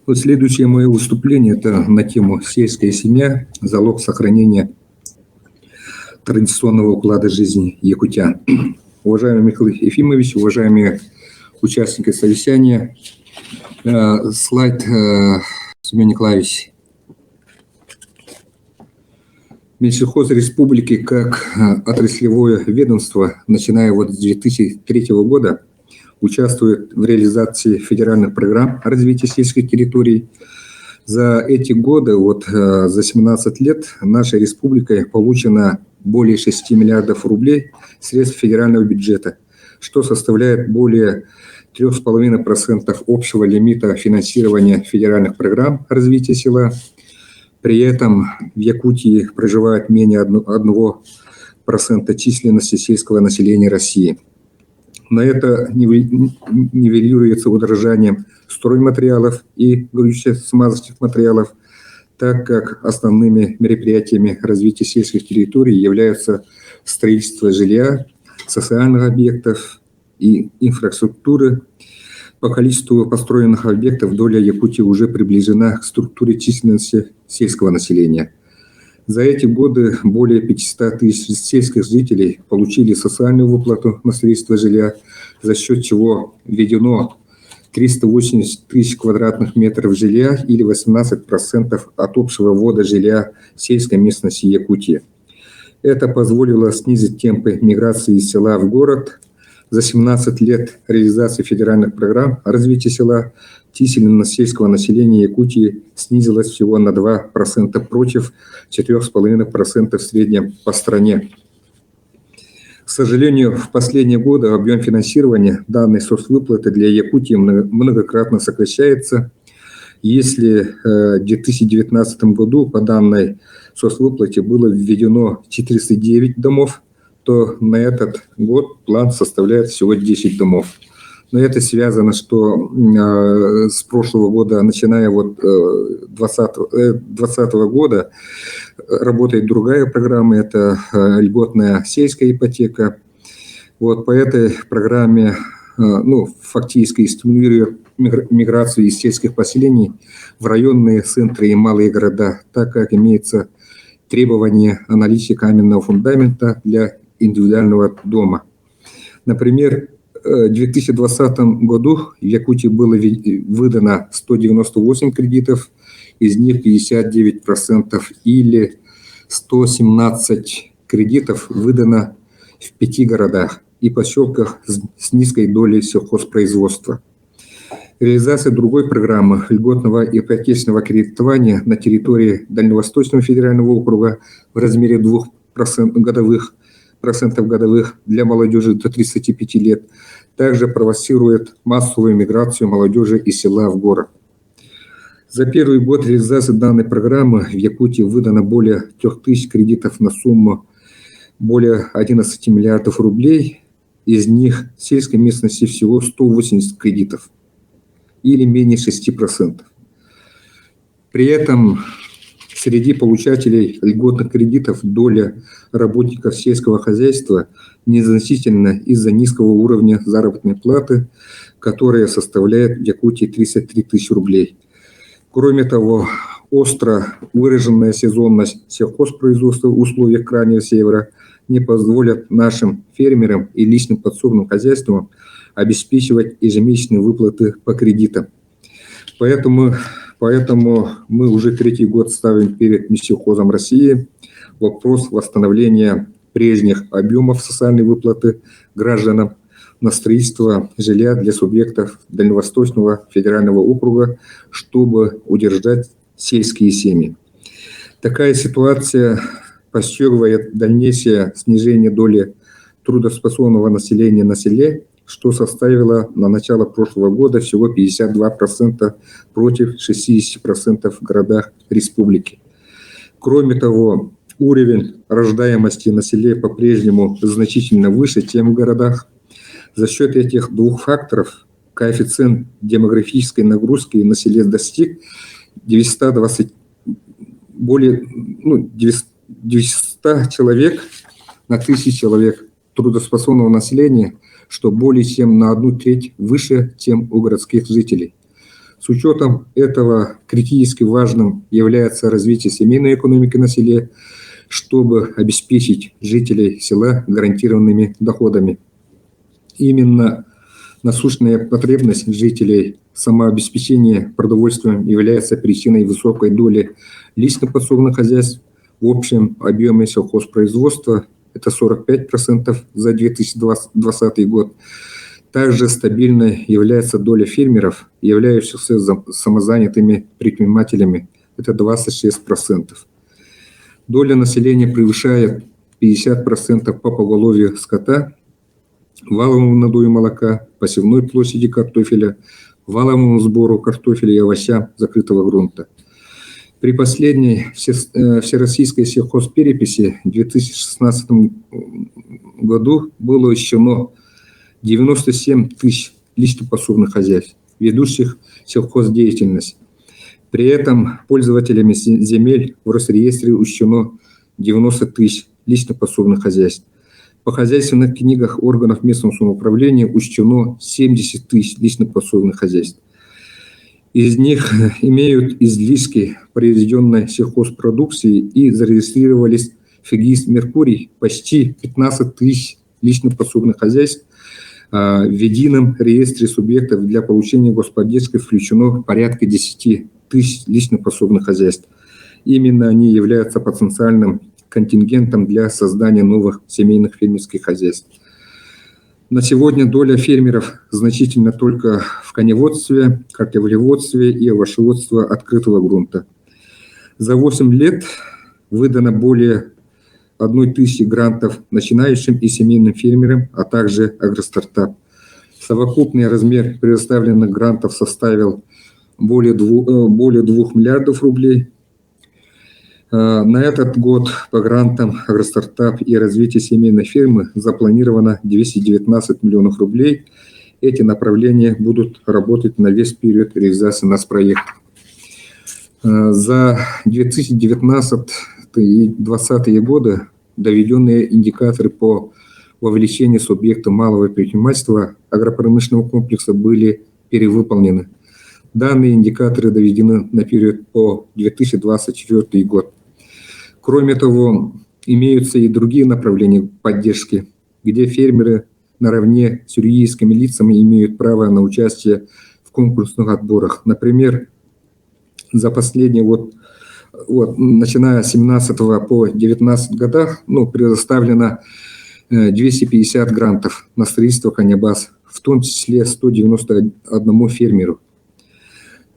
Вот следующее мое выступление – это на тему «Сельская семья. Залог сохранения традиционного уклада жизни якутян». Уважаемый Михаил Ефимович, уважаемые участники совещания, слайд, Семен Николаевич. Минсельхоз Республики как отраслевое ведомство, начиная с 2003 года, участвует в реализации федеральных программ развития сельских территорий. За эти годы, за 17 лет, нашей республикой получено более 6 миллиардов рублей средств федерального бюджета, что составляет более 3,5% общего лимита финансирования федеральных программ развития села. При этом в Якутии проживает менее 1% численности сельского населения России. На это нивелируется удорожанием стройматериалов и горюче-смазочных материалов, так как основными мероприятиями развития сельских территорий являются строительство жилья, социальных объектов и инфраструктуры. По количеству построенных объектов доля Якутии уже приближена к структуре численности сельского населения. За эти годы более 500 тысяч сельских жителей получили социальную выплату на строительство жилья, за счет чего введено 380 тысяч квадратных метров жилья или 18% от общего ввода жилья сельской местности Якутии. Это позволило снизить темпы миграции из села в город. За 17 лет реализации федеральных программ развития села численность сельского населения Якутии снизилась всего на 2% против 4,5% в среднем по стране. К сожалению, в последние годы объем финансирования данной соцвыплаты для Якутии многократно сокращается. Если в 2019 году по данной соцвыплате было введено 409 домов, то на этот год план составляет всего 10 домов. Но это связано, что с прошлого года, начиная 2020 года, работает другая программа, это льготная сельская ипотека. По этой программе фактически стимулирует миграцию из сельских поселений в районные центры и малые города, так как имеется требование о наличии каменного фундамента для индивидуального дома. Например, в 2020 году в Якутии было выдано 198 кредитов, из них 59% или 117 кредитов выдано в 5 городах и поселках с низкой долей сельхозпроизводства. Реализация другой программы льготного ипотечного кредитования на территории Дальневосточного федерального округа в размере 2% годовых для молодежи до 35 лет также провоцирует массовую миграцию молодежи из села в город. За первый год реализации данной программы в Якутии выдано более 3000 кредитов на сумму более 11 миллиардов рублей, из них в сельской местности всего 180 кредитов или менее 6%. При этом среди получателей льготных кредитов доля работников сельского хозяйства незначительна из-за низкого уровня заработной платы, которая составляет в Якутии 33 тысячи рублей. Кроме того, остро выраженная сезонность сельхозпроизводства в условиях Крайнего Севера не позволят нашим фермерам и личным подсобным хозяйствам обеспечивать ежемесячные выплаты по кредитам. Поэтому мы уже 3-й год ставим перед Минсельхозом России вопрос восстановления прежних объемов социальной выплаты гражданам на строительство жилья для субъектов Дальневосточного федерального округа, чтобы удержать сельские семьи. Такая ситуация подчеркивает дальнейшее снижение доли трудоспособного населения на селе, что составило на начало прошлого года всего 52% против 60% в городах республики. Кроме того, уровень рождаемости на селе по-прежнему значительно выше, чем в городах. За счет этих двух факторов коэффициент демографической нагрузки на селе достиг 900 человек на 1000 человек трудоспособного населения, что более чем на 1/3 выше, чем у городских жителей. С учетом этого критически важным является развитие семейной экономики на селе, чтобы обеспечить жителей села гарантированными доходами. Именно насущная потребность жителей самообеспечения продовольствием является причиной высокой доли личных подсобных хозяйств в общем объеме сельхозпроизводства. Это 45% за 2020 год. Также стабильной является доля фермеров, являющихся самозанятыми предпринимателями. Это 26%. Доля населения превышает 50% по поголовью скота, валовому надою молока, посевной площади картофеля, валовому сбору картофеля и овоща закрытого грунта. При последней всероссийской сельхозпереписи в 2016 году было учтено 97 тысяч личноподсобных хозяйств, ведущих сельхоздеятельность. При этом пользователями земель в Росреестре учтено 90 тысяч личноподсобных хозяйств. По хозяйственных книгах органов местного самоуправления учтено 70 тысяч личноподсобных хозяйств. Из них имеют излишки произведенной сельхозпродукции и зарегистрировались в ФГИС «Меркурий» почти 15 тысяч личноподсобных хозяйств. В едином реестре субъектов для получения господдержки включено порядка 10 тысяч личноподсобных хозяйств. Именно они являются потенциальным контингентом для создания новых семейных фермерских хозяйств. На сегодня доля фермеров значительна только в коневодстве, картофелеводстве и овощеводстве открытого грунта. За 8 лет выдано более 1000 грантов начинающим и семейным фермерам, а также агростартап. Совокупный размер предоставленных грантов составил более 2 миллиардов рублей. На этот год по грантам агростартап и развитие семейной фермы запланировано 219 миллионов рублей. Эти направления будут работать на весь период реализации нацпроекта. За 2019 и 2020 годы доведенные индикаторы по вовлечению субъектов малого предпринимательства агропромышленного комплекса были перевыполнены. Данные индикаторы доведены на период по 2024 год. Кроме того, имеются и другие направления поддержки, где фермеры наравне с юридическими лицами имеют право на участие в конкурсных отборах. Например, за последние начиная с 2017 по 2019 годах предоставлено 250 грантов на строительство конебаз, в том числе 191 фермеру.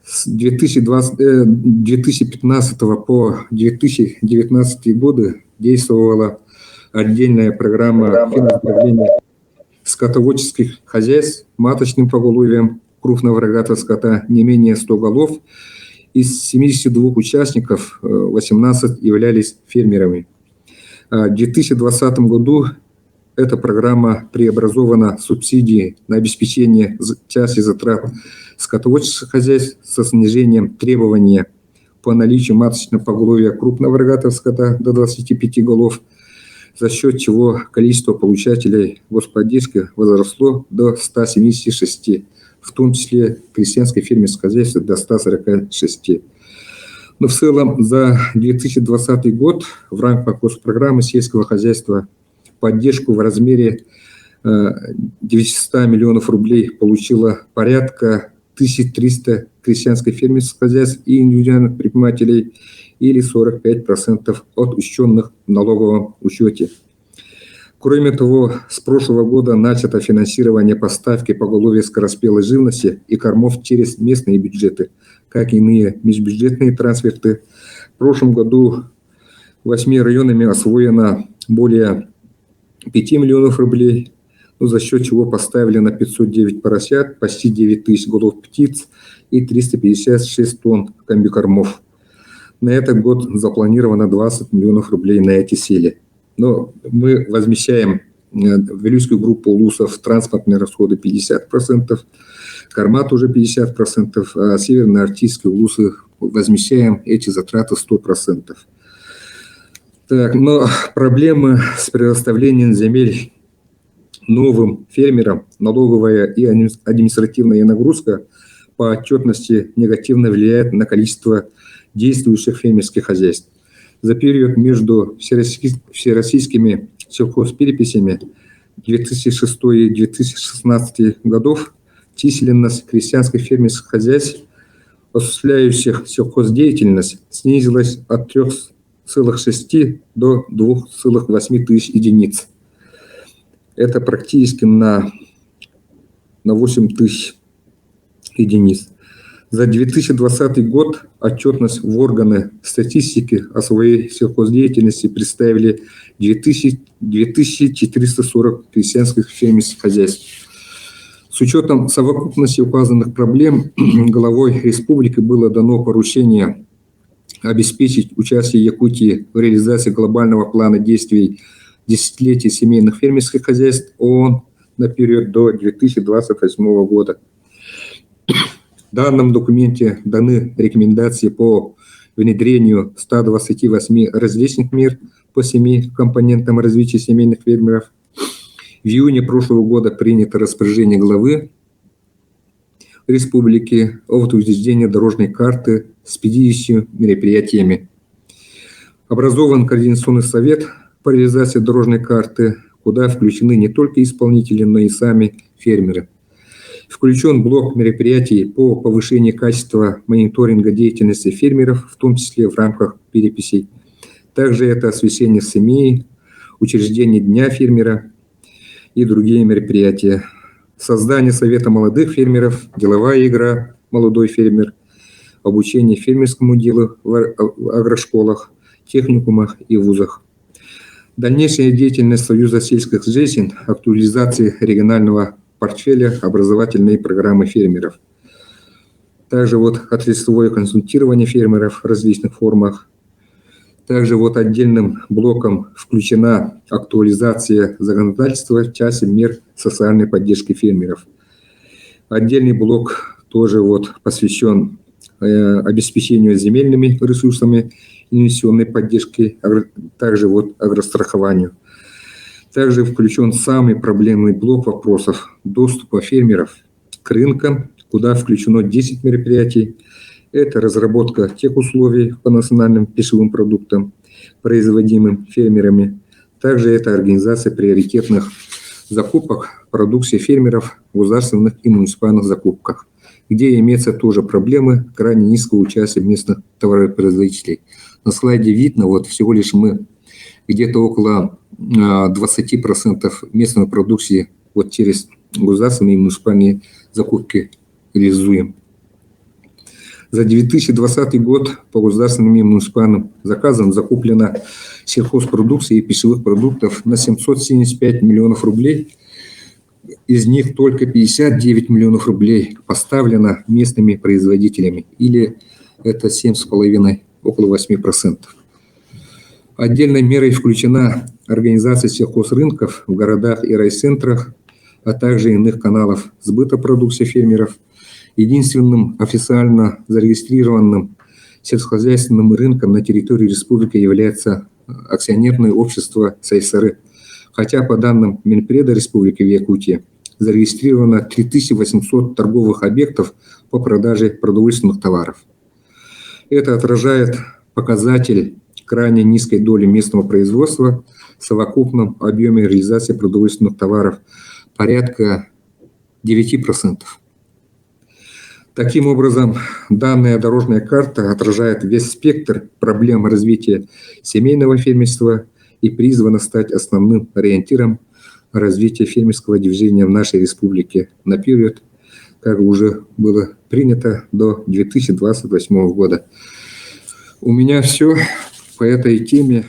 С 2015 по 2019 годы действовала отдельная программа финансирования скотоводческих хозяйств маточным поголовьем крупного рогатого скота не менее 100 голов. Из 72 участников 18 являлись фермерами. В 2020 году эта программа преобразована в субсидии на обеспечение части затрат скотоводческих хозяйств со снижением требования по наличию маточного поголовья крупного рогатого скота до 25 голов, за счет чего количество получателей господдержки возросло до 176, в том числе крестьянское фермерское хозяйство до 146. Но в целом за 2020 год в рамках госпрограммы сельского хозяйства поддержку в размере 900 миллионов рублей получило порядка 1300 крестьянско-фермерских хозяйств и индивидуальных предпринимателей, или 45% от учтенных в налоговом учете. Кроме того, с прошлого года начато финансирование поставки поголовья скороспелой живности и кормов через местные бюджеты, как и иные межбюджетные трансферты. В прошлом году 8 районами освоено более 5 миллионов рублей, за счет чего поставлено 509 поросят, почти 9 тысяч голов птиц и 356 тонн комбикормов. На этот год запланировано 20 миллионов рублей на эти цели. Но мы возмещаем в Илюйскую группу улусов транспортные расходы 50%, корма тоже 50%, а северно-арктические улусы возмещаем эти затраты 100%. Но проблемы с предоставлением земель новым фермерам, налоговая и административная нагрузка по отчетности негативно влияет на количество действующих фермерских хозяйств. За период между всероссийскими сельхозпереписями 2006 и 2016 годов численность крестьянских фермерских хозяйств, осуществляющих сельхоздеятельность, снизилась от 3,6 до 2,8 тысяч единиц. Это практически на 8 тысяч единиц. За 2020 год отчетность в органы статистики о своей сельхоздеятельности представили 2440 крестьянских фермерских хозяйств. С учетом совокупности указанных проблем главой республики было дано поручение обеспечить участие Якутии в реализации глобального плана действий десятилетия семейных фермерских хозяйств ООН на период до 2028 года. В данном документе даны рекомендации по внедрению 128 различных мер по 7 компонентам развития семейных фермеров. В июне прошлого года принято распоряжение главы республики о утверждении дорожной карты с 50 мероприятиями. Образован Координационный совет по реализации дорожной карты, куда включены не только исполнители, но и сами фермеры. Включен блок мероприятий по повышению качества мониторинга деятельности фермеров, в том числе в рамках переписей. Также это освещение семей, учреждение Дня фермера и другие мероприятия. Создание Совета молодых фермеров, деловая игра «Молодой фермер», обучение фермерскому делу в агрошколах, техникумах и вузах. Дальнейшая деятельность Союза сельских хозяйств, актуализация регионального портфеля, образовательные программы фермеров. Также отраслевое консультирование фермеров в различных формах. Также отдельным блоком включена актуализация законодательства в части мер социальной поддержки фермеров. Отдельный блок тоже посвящен обеспечению земельными ресурсами, инвестиционной поддержки, также агрострахованию. Также включен самый проблемный блок вопросов доступа фермеров к рынкам, куда включено 10 мероприятий. Это разработка тех условий по национальным пищевым продуктам, производимым фермерами. Также это организация приоритетных закупок продукции фермеров в государственных и муниципальных закупках, где имеются тоже проблемы крайне низкого участия местных товаропроизводителей. На слайде видно, всего лишь мы где-то около 20% местной продукции через государственные и муниципальные закупки реализуем. За 2020 год по государственным и муниципальным заказам закуплено сельхозпродукции и пищевых продуктов на 775 миллионов рублей. Из них только 59 миллионов рублей поставлено местными производителями, или это 7,5%, около 8%. Отдельной мерой включена организация сельхозрынков в городах и райцентрах, а также иных каналов сбыта продукции фермеров. Единственным официально зарегистрированным сельскохозяйственным рынком на территории республики является акционерное общество ССР, хотя по данным Минпреда Республики Якутия зарегистрировано 3800 торговых объектов по продаже продовольственных товаров. Это отражает показатель крайне низкой доли местного производства в совокупном объеме реализации продовольственных товаров порядка 9%. Таким образом, данная дорожная карта отражает весь спектр проблем развития семейного фермерства и призвана стать основным ориентиром развития фермерского движения в нашей республике на период, как уже было принято, до 2028 года. У меня все по этой теме.